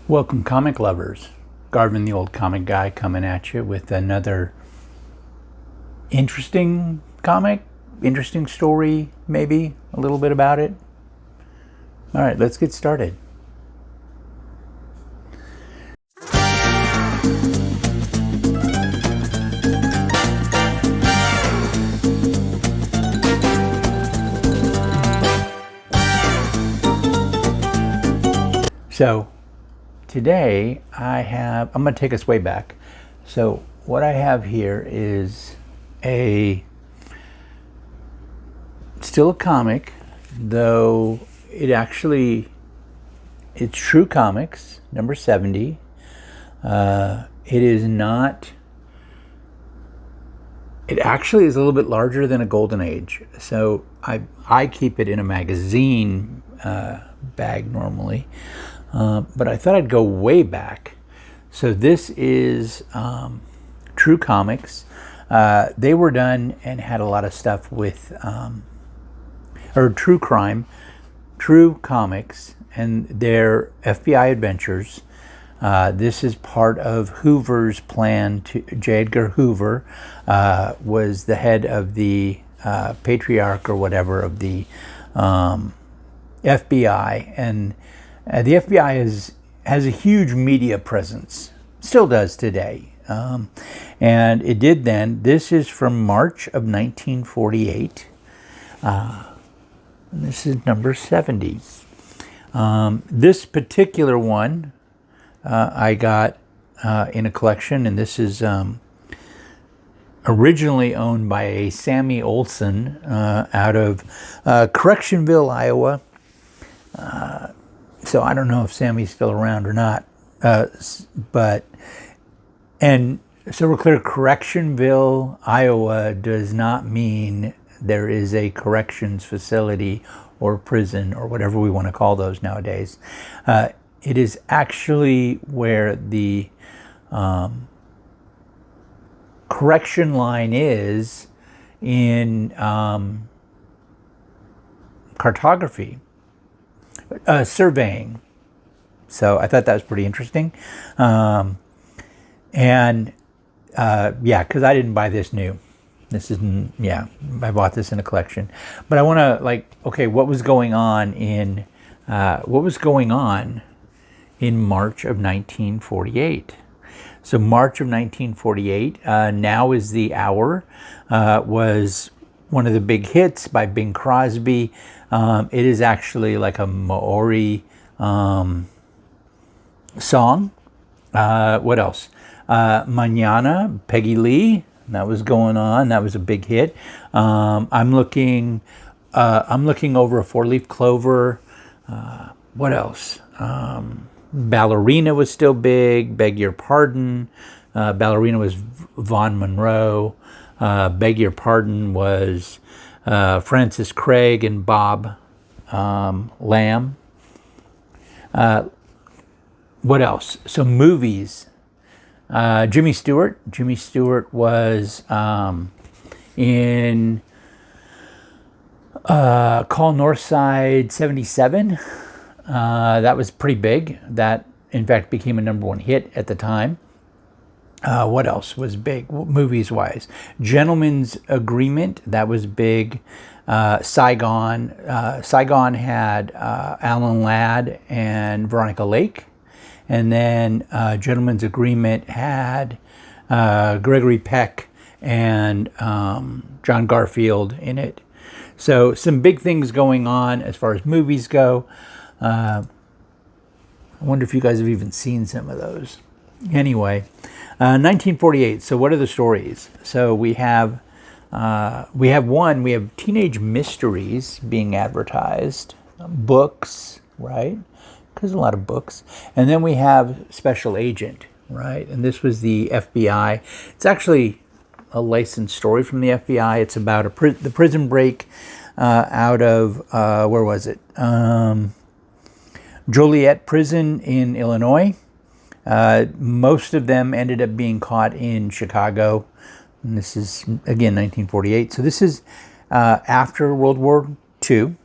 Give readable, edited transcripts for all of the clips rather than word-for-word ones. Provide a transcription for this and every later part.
Welcome, comic lovers. Garvin, the old comic guy, coming at you with another interesting comic, interesting story, maybe a little bit about it. All right, let's get started. So, today I'm going to take us way back. So what I have here is still a comic, though it's True Comics, number 70. It is not, it actually is a little bit larger than a Golden Age. So I keep it in a magazine bag normally. But I thought I'd go way back. So this is True Comics. They were done and had a lot of stuff with, or True Crime, True Comics, and their FBI adventures. This is part of Hoover's plan J. Edgar Hoover was the head of the patriarch or whatever of the FBI, and the FBI has a huge media presence, still does today, and it did then. This is from March of 1948. This is number 70. This particular one I got in a collection, and this is originally owned by a Sammy Olson out of Correctionville, Iowa. So I don't know if Sammy's still around or not, but so we're clear, Correctionville, Iowa does not mean there is a corrections facility or prison or whatever we want to call those nowadays. It is actually where the correction line is in cartography. Surveying. So I thought that was pretty interesting. Because I didn't buy this new. This isn't, I bought this in a collection. But I want to, what was going on in March of 1948? So March of 1948, Now Is the Hour, was one of the big hits by Bing Crosby. It is actually like a Maori song. What else? Mañana, Peggy Lee. That was going on. That was a big hit. I'm looking over a four-leaf clover. What else? Ballerina was still big. Beg Your Pardon. Ballerina was Vaughn Monroe. Beg Your Pardon was Francis Craig and Bob Lamb. What else? So movies. Jimmy Stewart. Jimmy Stewart was in Call Northside 77. That was pretty big. That, in fact, became a number one hit at the time. What else was big movies-wise? Gentleman's Agreement, that was big. Saigon. Saigon had Alan Ladd and Veronica Lake. And then Gentleman's Agreement had Gregory Peck and John Garfield in it. So some big things going on as far as movies go. I wonder if you guys have even seen some of those. Anyway, 1948. So what are the stories? So we have teenage mysteries being advertised, books, right? Because a lot of books. And then we have Special Agent, right? And this was the FBI. It's actually a licensed story from the FBI. It's about the prison break out of, where was it? Joliet Prison in Illinois. Most of them ended up being caught in Chicago. And this is, again, 1948. So this is after World War II.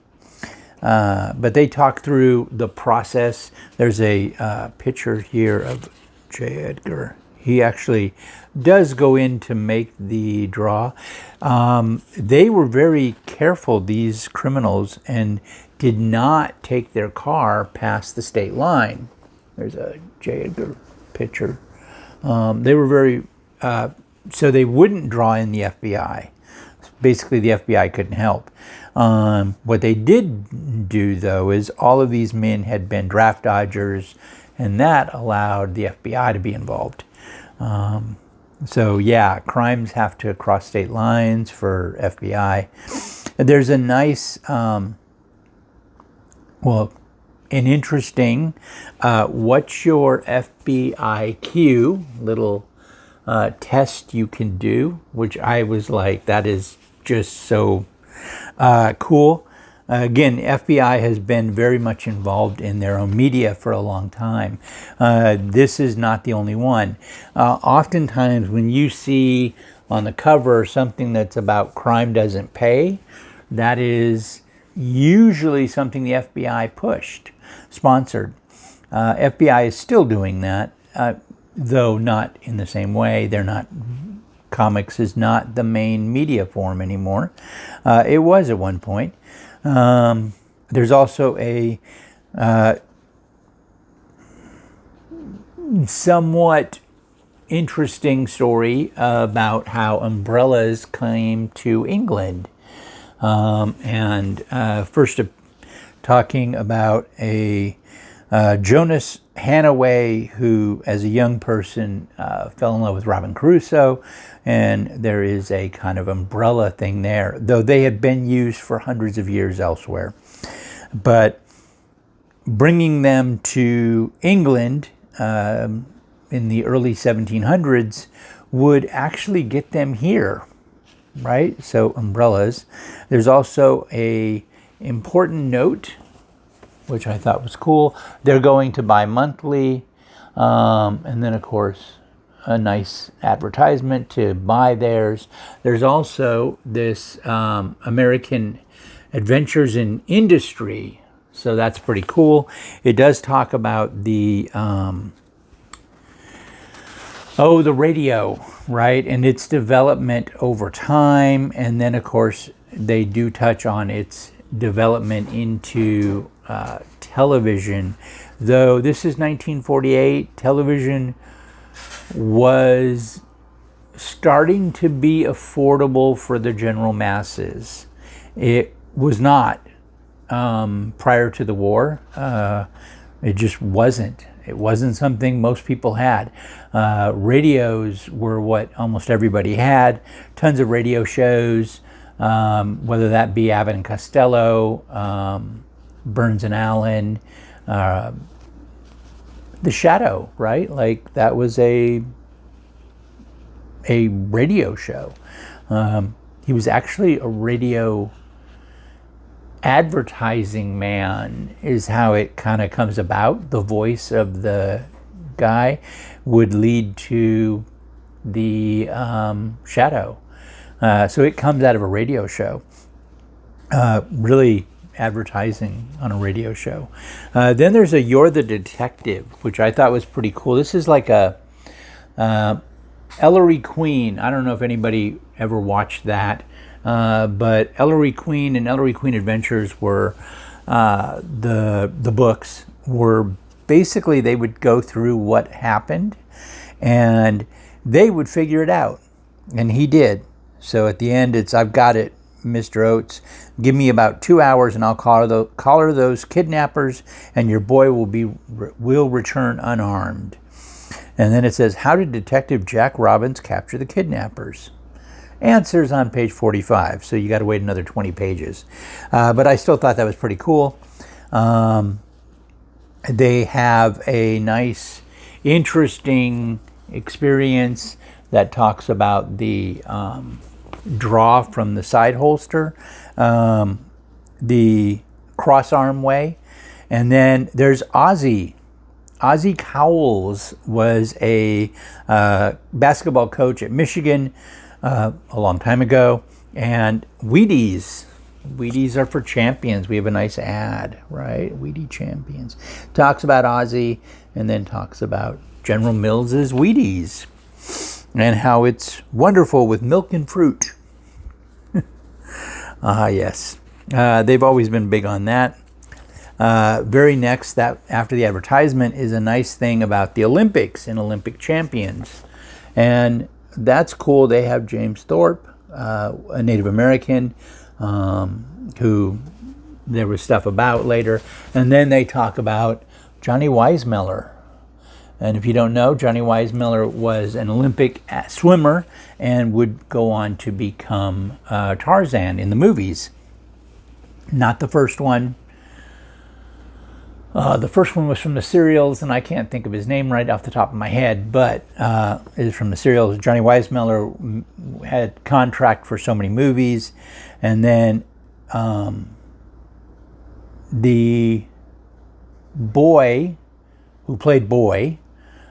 But they talk through the process. There's a picture here of J. Edgar. He actually does go in to make the draw. They were very careful, these criminals, and did not take their car past the state line. There's a J. Edgar picture. They were very, so they wouldn't draw in the FBI. Basically, the FBI couldn't help. What they did do, though, is all of these men had been draft dodgers, and that allowed the FBI to be involved. So yeah, crimes have to cross state lines for FBI. There's a nice, an interesting, what's your FBIQ little test you can do, which I was like, that is just so cool. Again, FBI has been very much involved in their own media for a long time. This is not the only one. Oftentimes when you see on the cover something that's about crime doesn't pay, that is usually something the FBI pushed, sponsored. FBI is still doing that, though not in the same way. They're not, comics is not the main media form anymore. It was at one point. There's also a somewhat interesting story about how umbrellas came to England. First talking about a Jonas Hannaway, who as a young person fell in love with Robin Crusoe, and there is a kind of umbrella thing there, though they had been used for hundreds of years elsewhere. But bringing them to England in the early 1700s would actually get them here, right? So umbrellas. There's also a important note, which I thought was cool. They're going to buy monthly, and then of course a nice advertisement to buy theirs. There's also this American Adventures in Industry, so that's pretty cool. It does talk about the radio, right, and its development over time, and then of course they do touch on its development into television. Though this is 1948, television was starting to be affordable for the general masses. It was not prior to the war. It just wasn't. It wasn't something most people had. Radios were what almost everybody had. Tons of radio shows, whether that be Abbott and Costello, Burns and Allen, The Shadow, right? Like that was a radio show. He was actually a radio advertising man, is how it kind of comes about. The voice of the guy would lead to the Shadow. So it comes out of a radio show. Really advertising on a radio show. Then there's a You're the Detective, which I thought was pretty cool. This is like a Ellery Queen. I don't know if anybody ever watched that, but Ellery Queen and Ellery Queen Adventures were the books were basically, they would go through what happened and they would figure it out, and he did. So at the end, it's, I've got it, Mr. Oates. Give me about 2 hours and I'll collar those kidnappers, and your boy will return unarmed. And then it says, how did Detective Jack Robbins capture the kidnappers? Answers on page 45. So you got to wait another 20 pages. But I still thought that was pretty cool. They have a nice, interesting experience that talks about the draw from the side holster, the cross-arm way. And then there's Ozzie. Ozzie Cowles was a basketball coach at Michigan a long time ago. And Wheaties, Wheaties are for champions. We have a nice ad, right? Wheatie champions. Talks about Ozzy and then talks about General Mills's Wheaties and how it's wonderful with milk and fruit. Yes. They've always been big on that. Very next, that after the advertisement, is a nice thing about the Olympics and Olympic champions. And that's cool. They have James Thorpe, a Native American, who there was stuff about later. And then they talk about Johnny Weissmuller. And if you don't know, Johnny Weissmuller was an Olympic swimmer and would go on to become Tarzan in the movies. Not the first one. The first one was from the serials, and I can't think of his name right off the top of my head, but it is from the serials. Johnny Weissmuller had contract for so many movies, and then the boy who played Boy,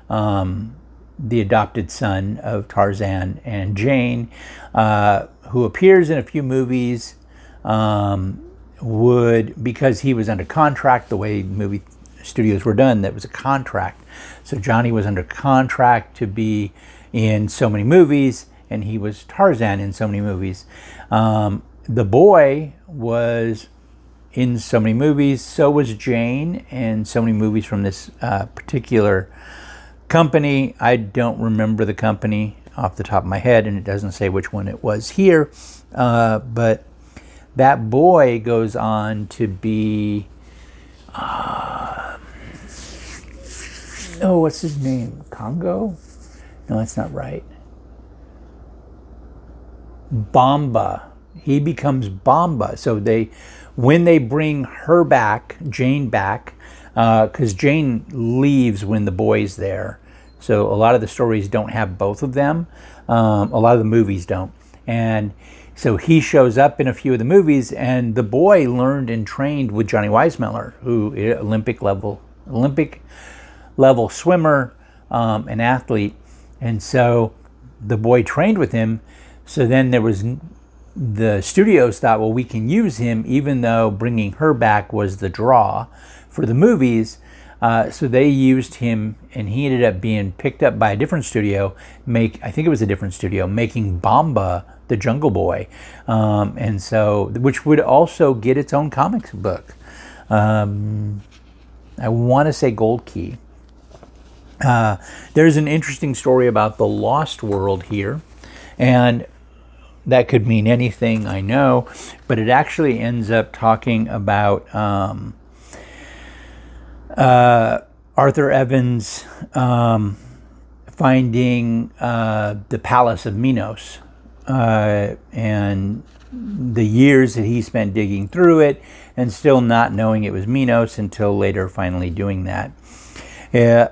the adopted son of Tarzan and Jane, who appears in a few movies, would, because he was under contract, the way movie studios were done, that was a contract. So Johnny was under contract to be in so many movies, and he was Tarzan in so many movies. The boy was in so many movies, so was Jane in so many movies from this particular company. I don't remember the company off the top of my head, and it doesn't say which one it was here, but that boy goes on to be, what's his name? Congo? No, that's not right. Bomba. He becomes Bomba. So when they bring her back, Jane back, because Jane leaves when the boy's there. So a lot of the stories don't have both of them. A lot of the movies don't. And so he shows up in a few of the movies, and the boy learned and trained with Johnny Weissmuller, who is Olympic level swimmer, an athlete. And so the boy trained with him. So then the studios thought, well, we can use him, even though bringing her back was the draw for the movies. So they used him, and he ended up being picked up by a different studio, I think it was a different studio, making Bomba the Jungle Boy, and so, which would also get its own comics book. I want to say Gold Key. There's an interesting story about the Lost World here, and that could mean anything, I know, but it actually ends up talking about Arthur Evans finding the Palace of Minos, and the years that he spent digging through it and still not knowing it was Minos until later finally doing that.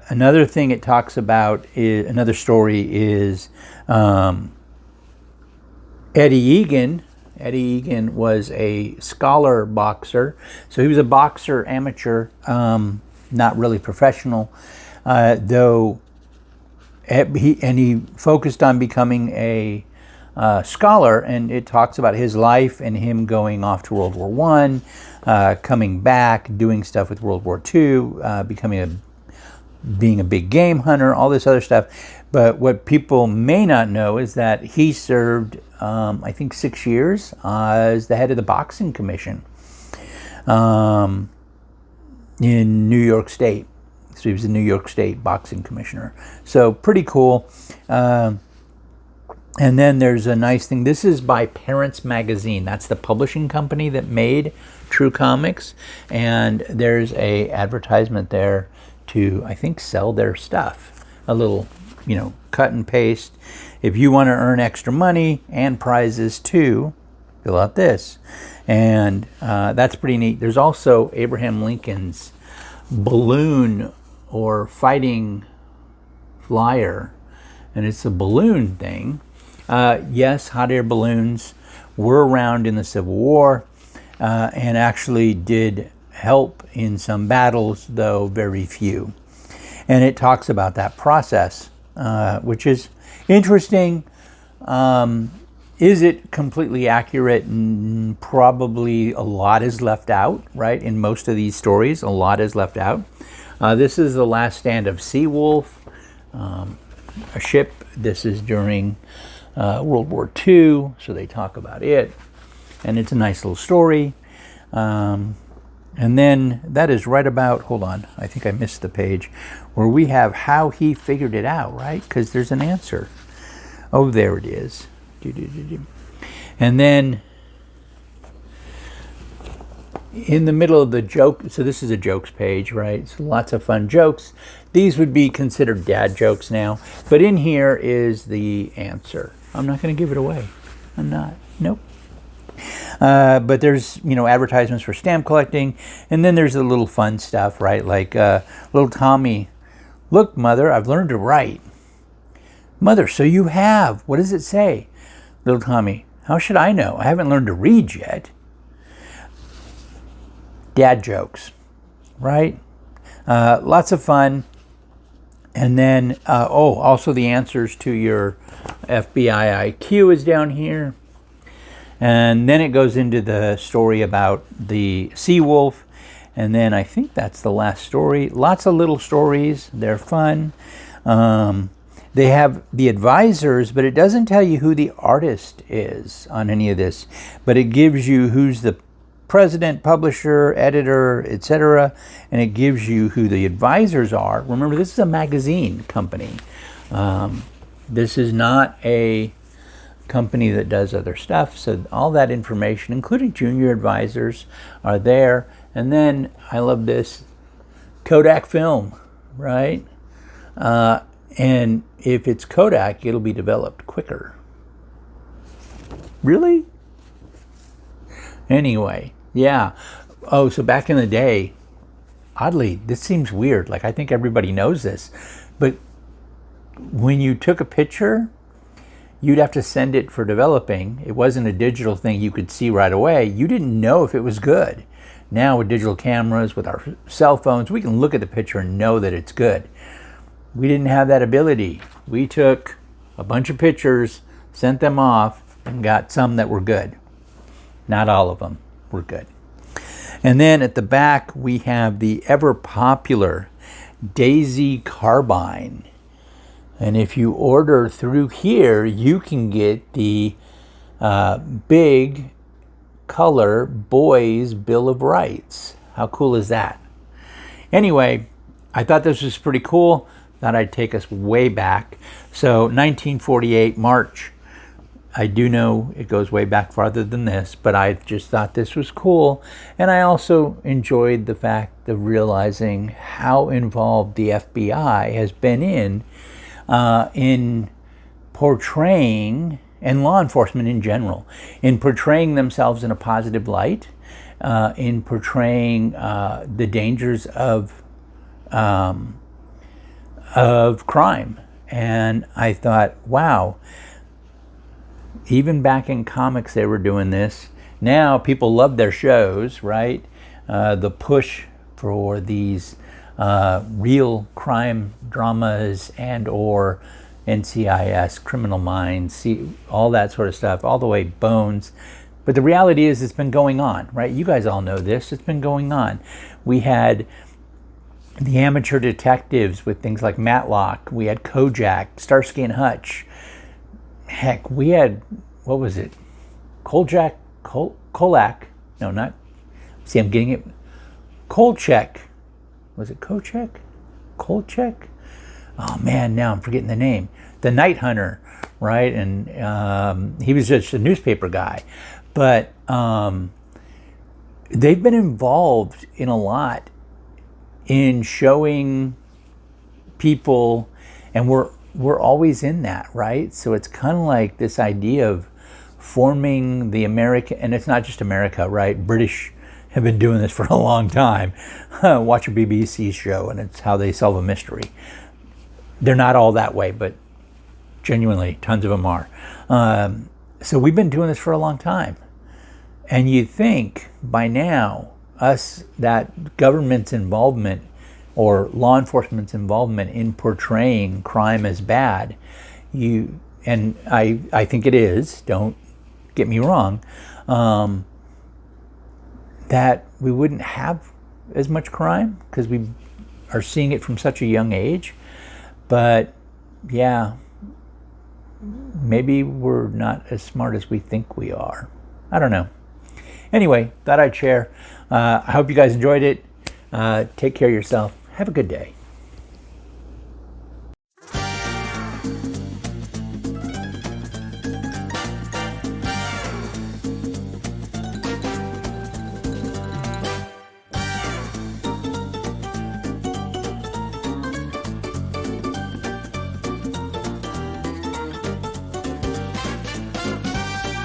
Another thing it talks about, another story is Eddie Egan. Eddie Egan was a scholar boxer. So he was a boxer, amateur, not really professional, though he focused on becoming a scholar, and it talks about his life and him going off to World War I, coming back, doing stuff with World War II, being a big game hunter, all this other stuff. But what people may not know is that he served, I think, 6 years as the head of the Boxing Commission in New York State. So he was the New York State Boxing Commissioner. So pretty cool. And then there's a nice thing. This is by Parents Magazine. That's the publishing company that made True Comics. And there's a advertisement there to, I think, sell their stuff. A little, cut and paste. If you want to earn extra money and prizes too, fill out this. And that's pretty neat. There's also Abraham Lincoln's balloon or fighting flyer. And it's a balloon thing. Yes, hot air balloons were around in the Civil War and actually did help in some battles, though very few. And it talks about that process, which is interesting. Is it completely accurate? Probably a lot is left out, right? In most of these stories, a lot is left out. This is the last stand of Seawolf, a ship. This is during World War II, so they talk about it. And it's a nice little story. And then that is right about, hold on, I think I missed the page, where we have how he figured it out, right? Because there's an answer. Oh, there it is. And then in the middle of the joke, so this is a jokes page, right? So lots of fun jokes. These would be considered dad jokes now. But in here is the answer. I'm not going to give it away. I'm not. Nope. But there's, advertisements for stamp collecting. And then there's the little fun stuff, right? Like little Tommy, look, Mother, I've learned to write. Mother, so you have. What does it say? Little Tommy, how should I know? I haven't learned to read yet. Dad jokes, right? Lots of fun. And then, also the answers to your FBI IQ is down here. And then it goes into the story about the Seawolf. And then I think that's the last story. Lots of little stories. They're fun. They have the advisors, but it doesn't tell you who the artist is on any of this. But it gives you who's the president, publisher, editor, etc. And it gives you who the advisors are. Remember, this is a magazine company. This is not a company that does other stuff. So all that information, including junior advisors, are there. And then, I love this, Kodak film, right? And if it's Kodak, it'll be developed quicker. Really? Anyway, yeah. Oh, so back in the day, oddly, this seems weird. Like, I think everybody knows this. But when you took a picture, you'd have to send it for developing. It wasn't a digital thing you could see right away. You didn't know if it was good. Now with digital cameras, with our cell phones, we can look at the picture and know that it's good. We didn't have that ability. We took a bunch of pictures, sent them off, and got some that were good. Not all of them were good. And then at the back, we have the ever popular Daisy Carbine. And if you order through here, you can get the big color boys Bill of Rights. How cool is that? Anyway, I thought this was pretty cool. Thought I'd take us way back. So 1948, March. I do know it goes way back farther than this, but I just thought this was cool. And I also enjoyed the fact of realizing how involved the FBI has been in portraying, and law enforcement in general, in portraying themselves in a positive light, in portraying the dangers of crime. And I thought, wow, even back in comics they were doing this. Now people love their shows, right? The push for these real crime dramas and or NCIS, Criminal Minds, all that sort of stuff, all the way Bones. But the reality is it's been going on, right? You guys all know this. It's been going on. We had the amateur detectives with things like Matlock. We had Kojak, Starsky and Hutch. Heck, we had, what was it? Kolak. No, not, see, I'm getting it. Kolchak. Was it Kochek? Kolchak? Oh man, now I'm forgetting the name. The Night Hunter, right? And he was just a newspaper guy. But they've been involved in a lot in showing people, and we're always in that, right? So it's kind of like this idea of forming the American, and it's not just America, right? British have been doing this for a long time. Watch a BBC show, and it's how they solve a mystery. They're not all that way, but genuinely, tons of them are. So we've been doing this for a long time. And you think by now, that government's involvement or law enforcement's involvement in portraying crime as bad, and I think it is, don't get me wrong, that we wouldn't have as much crime because we are seeing it from such a young age. But yeah, maybe we're not as smart as we think we are. I don't know. Anyway, thought I'd share. I hope you guys enjoyed it. Take care of yourself. Have a good day.